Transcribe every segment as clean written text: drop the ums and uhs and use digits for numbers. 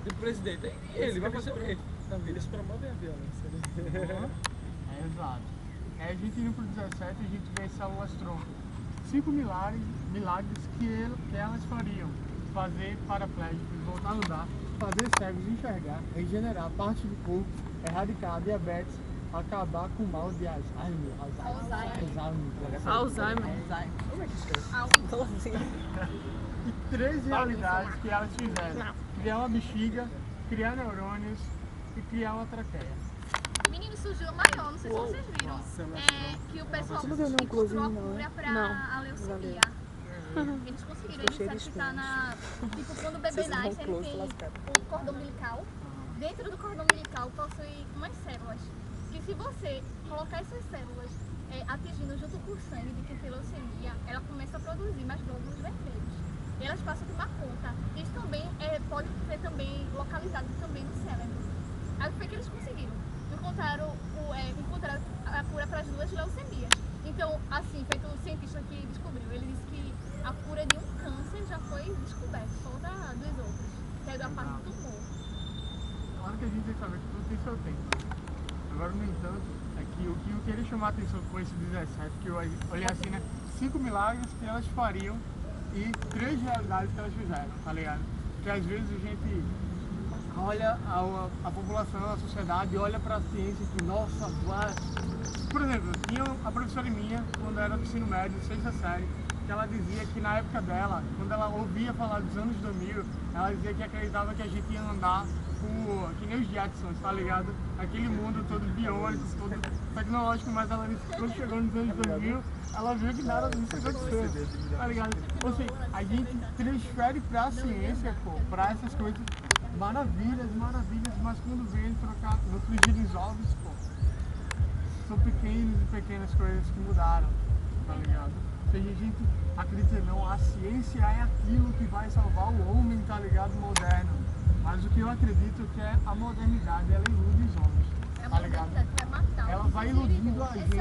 do presidente. E ele vai fazer o quê? Eles promovem a violência, né? É, exato. A gente indo pro 17, a gente vê as células tronco. 5 milagres que elas fariam. Fazer paraplégicos voltar a andar, fazer cegos enxergar, regenerar parte do corpo, erradicar diabetes, acabar com o mal de Alzheimer. Como é que escreve? E 3 realidades que elas fizeram. Criar uma bexiga, criar neurônios e criar uma traqueia. Menino, surgiu a maior, não sei se vocês viram. Que o pessoal encontrou a cura pra a leucemia. Eles conseguiram, eles disseram que tá na... Tipo, quando o bebê nasce, ele tem um cordão umbilical. Dentro do cordão umbilical possui umas células. Que se você colocar essas células atingindo junto com o sangue de quem tem leucemia, ela começa a produzir mais glóbulos vermelhos. E elas passam a tomar conta. Isso também pode ser também localizado também no cérebro. Aí foi que eles conseguiram. Encontraram a cura para as 2 leucemias. Então, assim, feito o cientista que descobriu, ele disse que a cura de um câncer já foi descoberta, só dos outros, que é da parte do tumor. Claro que a gente tem que saber que tudo tem seu tempo. Agora, no entanto, é que o que eu queria chamar a atenção com esse 17, que eu olhei assim, né? 5 milagres que elas fariam e 3 realidades que elas fizeram, tá ligado? Porque às vezes a gente olha a população, a sociedade, olha para a ciência que, nossa, por exemplo, tinha a professora minha, quando era do ensino médio, 6ª série, que ela dizia que na época dela, quando ela ouvia falar dos anos 2000, ela dizia que acreditava que a gente ia andar que nem os Jetsons, tá ligado? Aquele mundo todo biônico, todo tecnológico, mas ela disse que quando chegou nos anos 2000, ela viu que nada disso aconteceu, tá ligado? Ou seja, a gente transfere pra ciência, pô, pra essas coisas, maravilhas, mas quando vem trocar no frigir dos ovos, pô, são pequenas coisas que mudaram, tá ligado? Se a gente acredita não, a ciência é aquilo que vai salvar o homem, tá ligado, moderno. Mas o que eu acredito que é a modernidade, ela ilude os homens, tá ligado? Ela vai iludindo a gente.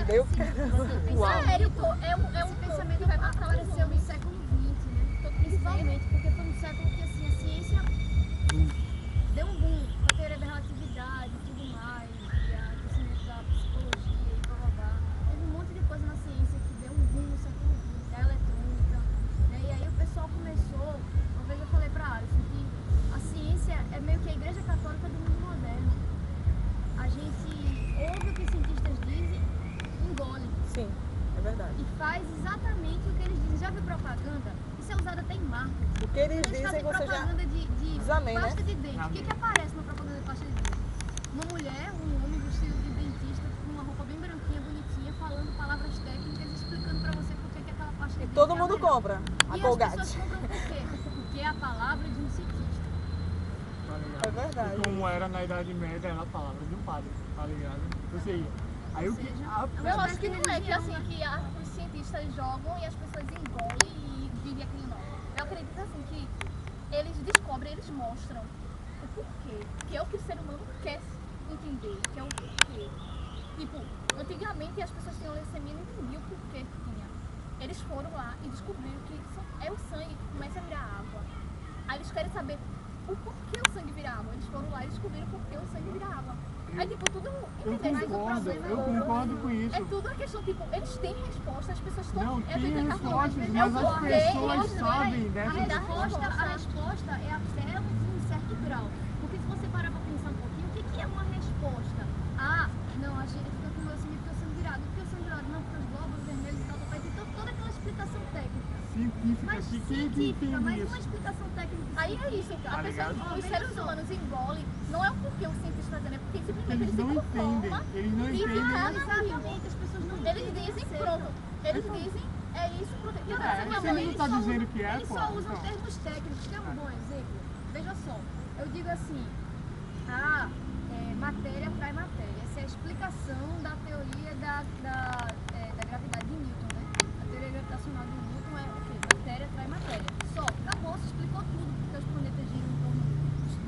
Sério, pô, é um pensamento que vai matar. Apareceu no século XX, né? Principalmente porque foi no século que assim, a ciência deu um boom com a teoria da relatividade e tudo mais, e a crescimento da psicologia e blá blá blá. Teve um monte de coisa na ciência que deu um boom no século XX, da eletrônica, né? E aí o pessoal começou, uma vez eu falei pra Alisson que a ciência é meio que a igreja católica do mundo moderno. A gente ouve o que os cientistas dizem, engole. Sim, é verdade. E faz exatamente o que eles dizem. Já viu propaganda? Isso é usado até em marketing. O que eles Eles dizem fazem você já... propaganda de Amém, né? pasta de dente. O que aparece na propaganda de pasta de dente? Uma mulher, um homem vestido de dentista com uma roupa bem branquinha, bonitinha, falando palavras técnicas, explicando pra você por que aquela pasta de E dente todo é a mundo melhor. compra a E Colgate. as pessoas compram por quê? Porque é a palavra de um cientista. É verdade. E como era na Idade Média, era a palavra de um padre, tá ligado? Ou seja, aí o que... Eu acho que não é que assim, que os cientistas jogam e as pessoas engolem e vivem aquilo não. Eu acredito assim que eles descobrem, eles mostram o porquê, que é o que o ser humano quer entender, que é o porquê. Tipo, antigamente as pessoas tinham leucemia e não entendiam o porquê que tinha. Eles foram lá e descobriram que é o sangue que começa a virar água. Aí eles querem saber o porquê o sangue vira água. Eles foram lá e descobriram o porquê o sangue vira água. Aí tipo, tudo entender, Eu concordo com isso. é tudo uma questão, tipo, eles têm resposta, as pessoas estão... Não, tem respostas, é mas o as porquê, pessoas eles sabem veem. dessas A resposta é até um certo grau. Porque se você parar pra pensar um pouquinho, o que é uma resposta? Ah, não, a gente fica com leucemia porque o sangue virado. Por que o sangue virado? Não, porque os glóbulos vermelhos e tal, então toda aquela explicação técnica. científica, Mas que quem científica, mas entende uma isso? explicação técnica. Aí é isso, a Tá pessoa, ligado? os seres humanos engolem, não é o porquê o cientista está dizendo, é porque simplesmente Eles eles se não entendem, conformam eles não e entendem. Exatamente, as pessoas não eles dizem, pronto, eles dizem, é isso, pronto. E É, minha você mãe, não tá dizendo que é, Eles pô. só usam Então. termos técnicos. Quer um bom exemplo? Veja só, eu digo assim, matéria atrai matéria. Essa é a explicação da teoria da gravidade de Newton, né? A teoria gravitacional de Newton é o quê? Matéria atrai matéria. Só, acabou, se explicou tudo, porque os planetas giram em torno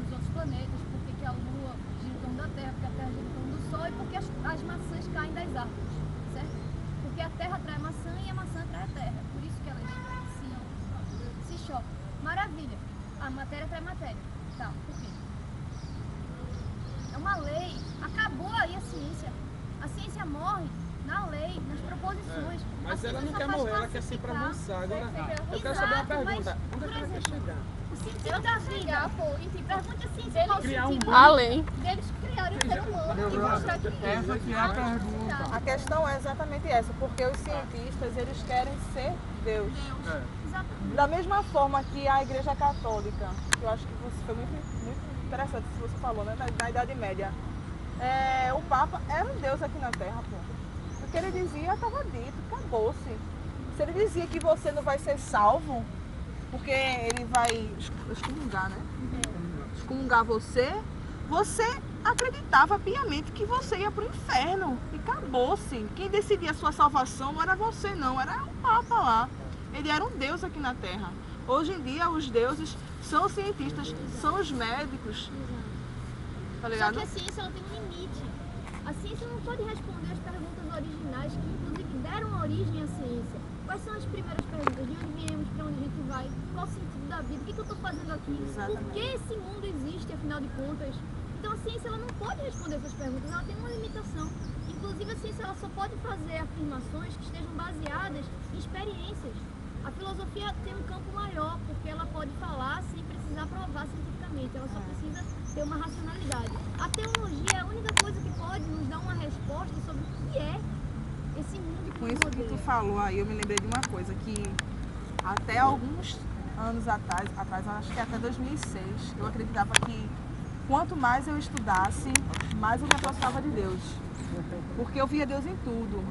dos outros planetas, porque que a Lua gira em torno da Terra, porque a Terra gira em torno do Sol e porque as maçãs caem das árvores, certo? Porque a Terra atrai a maçã e a maçã atrai a Terra. Por isso que elas se chocam. Maravilha. A matéria atrai matéria. Tá, por quê? a lei, acabou aí a ciência. A ciência morre na lei, nas proposições. Mas A ela ciência não só quer faz morrer, ela quer sempre classificar. avançar. Agora, eu Exato, quero saber uma mas, pergunta. Onde é por que ela quer exemplo, chegar? o sentido da vida. Pergunta a ciência qual o Criar um sentido mundo. Além. deles criarem o ser humano e mostrar que Essa aqui é a pergunta. A questão é exatamente essa, porque os cientistas, eles querem ser Deus. Exatamente. Da mesma forma que a Igreja Católica, que eu acho que foi muito interessante isso que você falou, né? Na Idade Média. O Papa era um Deus aqui na Terra, pô. O que ele dizia estava dito, acabou-se. Se ele dizia que você não vai ser salvo, porque ele vai excomungar, né? Excomungar você acreditava piamente que você ia para o inferno. E acabou-se. Quem decidia a sua salvação não era você, não. Era o Papa lá. Ele era um Deus aqui na Terra. Hoje em dia, os deuses são os cientistas, são os médicos. Tá Só ligado? que a ciência ela tem um limite. A ciência não pode responder as perguntas originais que inclusive deram origem à ciência. Quais são as primeiras perguntas? De onde viemos? Para onde a gente vai? Qual o sentido da vida? O que eu estou fazendo aqui? Exatamente. Por que esse mundo existe, afinal de contas? Então a ciência ela não pode responder essas perguntas, ela tem uma limitação. Inclusive a ciência ela só pode fazer afirmações que estejam baseadas em experiências. A filosofia tem um campo maior, porque ela pode falar sem precisar provar cientificamente, ela só precisa ter uma racionalidade. A teologia é a única coisa que pode nos dar uma resposta sobre o que é esse mundo que Com nos isso que tu rodeia. falou aí, eu me lembrei de uma coisa, que até alguns anos atrás, acho que até 2006, eu acreditava que quanto mais eu estudasse, mais eu me aproximava de Deus. Porque eu via Deus em tudo.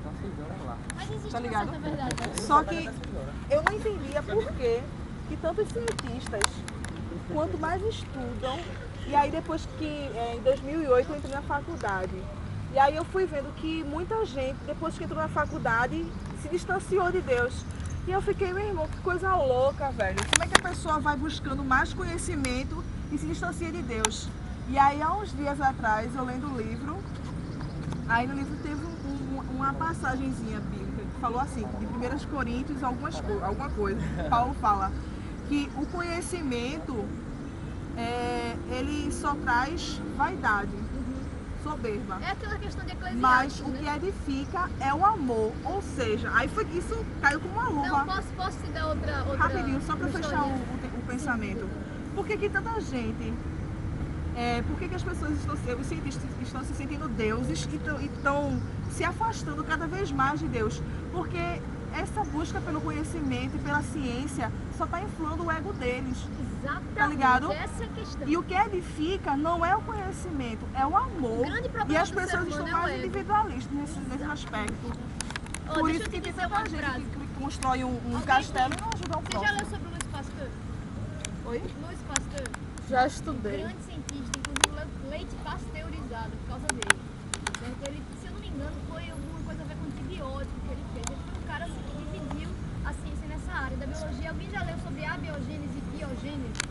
Mas existe Tá uma ligado? certa verdade. Né? Só que eu não entendia por que tantos cientistas, quanto mais estudam, e aí depois que em 2008 eu entrei na faculdade, e aí eu fui vendo que muita gente, depois que entrou na faculdade, se distanciou de Deus. E eu fiquei, meu irmão, que coisa louca, velho. Como é que a pessoa vai buscando mais conhecimento e se distancia de Deus? E aí há uns dias atrás, eu lendo o livro, aí no livro teve uma passagenzinha bíblica que falou assim, de 1 Coríntios, alguma coisa. Paulo fala que o conhecimento, ele só traz vaidade, soberba. É aquela questão de Eclesiastes, Mas o né? que edifica é o amor. Ou seja, aí foi isso, caiu como uma luva. Não, posso te dar outra Rapidinho, só para uma fechar historinha? o pensamento. Por que tanta gente, por que as pessoas os cientistas estão se sentindo deuses e estão se afastando cada vez mais de Deus? Porque essa busca pelo conhecimento e pela ciência só está inflando o ego deles. Exatamente, Tá ligado? essa é a questão. E o que edifica não é o conhecimento, é o amor. O grande problema E as do pessoas ser humano estão é o mais ego. individualistas nesse aspecto. Ó, Por deixa isso eu te que tem dizer tanta uma gente frase. que constrói um Alguém castelo tem- e não ajuda o Você já próximo. leu sobre o Louis Pasteur? Oi? Louis Pasteur, Já estudei. grande cientista, inclusive leite pasteurizado por causa dele. Certo? Ele, se eu não me engano, foi alguma coisa a ver com antibiótico que ele fez. Ele foi um cara assim, que dividiu a ciência nessa área da biologia. Alguém já leu sobre abiogênese e biogênese?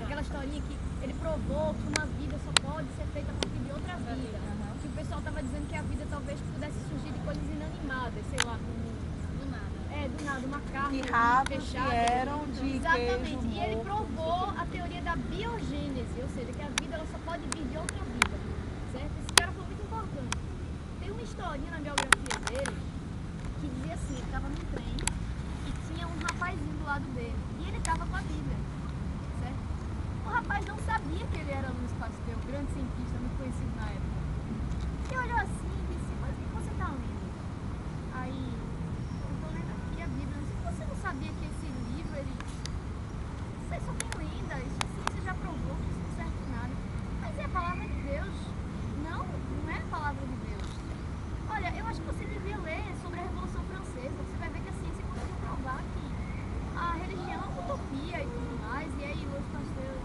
Aquela historinha que ele provou que uma vida só pode ser feita a partir de outra vida. Que o pessoal estava dizendo que a vida talvez pudesse surgir de coisas inanimadas, sei lá, como do nada, uma carne Que ratos fechada. vieram de Exatamente. queijo E ele morto. provou a teoria da biogênese, ou seja, que a vida ela só pode vir de outra vida. Certo? Esse cara foi muito importante. Tem uma historinha na biografia dele que dizia assim, ele estava num trem e tinha um rapazinho do lado dele. E ele estava com a Bíblia. Certo? O rapaz não sabia que ele era Louis Pasteur, grande cientista, muito conhecido na época. E olhou assim e disse, mas o que você está lendo? Aí, eu estou lendo aqui a Bíblia. Você não sabia que esse livro, ele... Isso aí só tem lenda, isso a ciência já provou que isso não serve de nada. Mas é a palavra de Deus. Não, não é a palavra de Deus. Olha, eu acho que você devia ler sobre a Revolução Francesa. Você vai ver que a ciência conseguiu provar que a religião é uma utopia e tudo mais. E aí, Louis Pasteur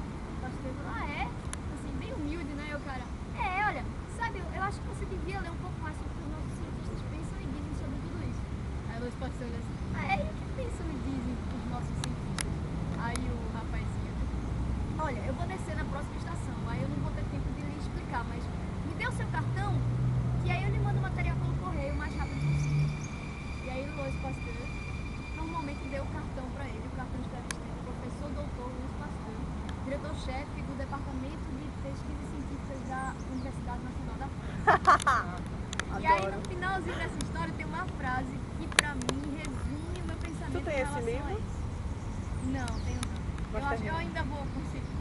falou, é? Assim, Parque Nacional da França. E aí no finalzinho dessa história tem uma frase que pra mim resume o meu pensamento. Tu tem em esse relação livro? a isso. Não, tenho não. Eu acho que eu ainda vou conseguir.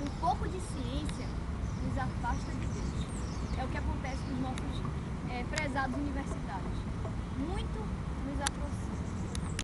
Um pouco de ciência nos afasta de Deus. É o que acontece com os nossos prezados universitários. Muito nos aproxima